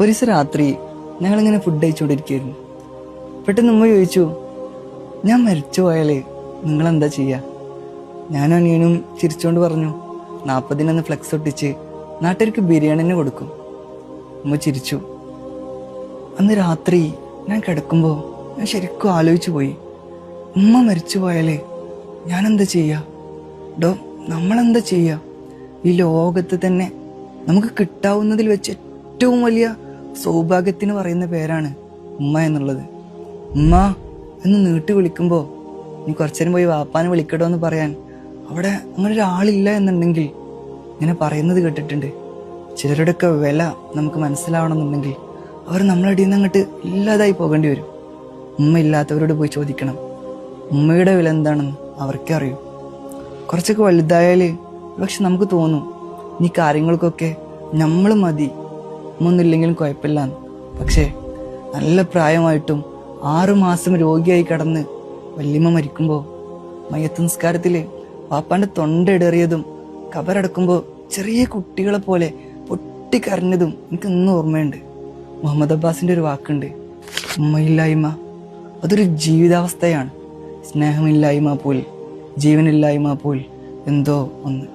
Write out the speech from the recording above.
ഒരു ദിവസം രാത്രി ഞങ്ങളിങ്ങനെ ഫുഡ് കഴിച്ചുകൊണ്ടിരിക്കുകയായിരുന്നു. പെട്ടെന്ന് ഉമ്മ ചോദിച്ചു, ഞാൻ മരിച്ചു പോയാലേ നിങ്ങളെന്താ ചെയ്യുക? ഞാനും അനിയനും ചിരിച്ചുകൊണ്ട് പറഞ്ഞു, 40 ഫ്ലെക്സ് ഒട്ടിച്ച് നാട്ടുകാർക്ക് ബിരിയാണി തന്നെ കൊടുക്കും. ഉമ്മ ചിരിച്ചു. അന്ന് രാത്രി ഞാൻ കിടക്കുമ്പോൾ ഞാൻ ശരിക്കും ആലോചിച്ചു പോയി, ഉമ്മ മരിച്ചു പോയാലേ ഞാനെന്താ ചെയ്യുക? നമ്മളെന്താ ചെയ്യുക? ഈ ലോകത്ത് തന്നെ നമുക്ക് കിട്ടാവുന്നതിൽ വെച്ച് ഏറ്റവും വലിയ സൗഭാഗ്യത്തിന് പറയുന്ന പേരാണ് ഉമ്മ എന്നുള്ളത്. ഉമ്മ എന്ന് നീട്ടി വിളിക്കുമ്പോൾ നീ കുറച്ചേരം പോയി വാപ്പാനെ വിളിക്കട്ടോ എന്ന് പറയാൻ അവിടെ അങ്ങനെ ഒരാളില്ല എന്നുണ്ടെങ്കിൽ ഇങ്ങനെ പറയുന്നത് കേട്ടിട്ടുണ്ട്. ചിലരുടെയൊക്കെ വില നമുക്ക് മനസ്സിലാവണമെന്നുണ്ടെങ്കിൽ അവർ നമ്മളടിയിൽ നിന്ന് അങ്ങോട്ട് ഇല്ലാതായി പോകേണ്ടി വരും. ഉമ്മ ഇല്ലാത്തവരോട് പോയി ചോദിക്കണം, ഉമ്മയുടെ വില എന്താണെന്ന് അവർക്കേ അറിയൂ. കുറച്ചൊക്കെ വലുതായാൽ പക്ഷെ നമുക്ക് തോന്നും ഈ കാര്യങ്ങൾക്കൊക്കെ നമ്മൾ മതി, ഒന്നുമില്ലെങ്കിലും കുഴപ്പമില്ലാന്ന്. പക്ഷേ നല്ല പ്രായമായിട്ടും 6 മാസം രോഗിയായി കിടന്ന് വല്യമ്മ മരിക്കുമ്പോൾ മയ്യത്ത് നിസ്കാരത്തിൽ പാപ്പാന്റെ തൊണ്ട ഇടറിയതും കബറടക്കുമ്പോൾ ചെറിയ കുട്ടികളെ പോലെ പൊട്ടിക്കരഞ്ഞതും എനിക്ക് ഇന്നും ഓർമ്മയുണ്ട്. മുഹമ്മദ് അബ്ബാസിന്റെ ഒരു വാക്കുണ്ട്, ഉമ്മയില്ലായ്മ അതൊരു ജീവിതാവസ്ഥയാണ്, സ്നേഹമില്ലായ്മ പോൽ ജീവനില്ലായ്മ പോൽ എന്തോ ഒന്ന്.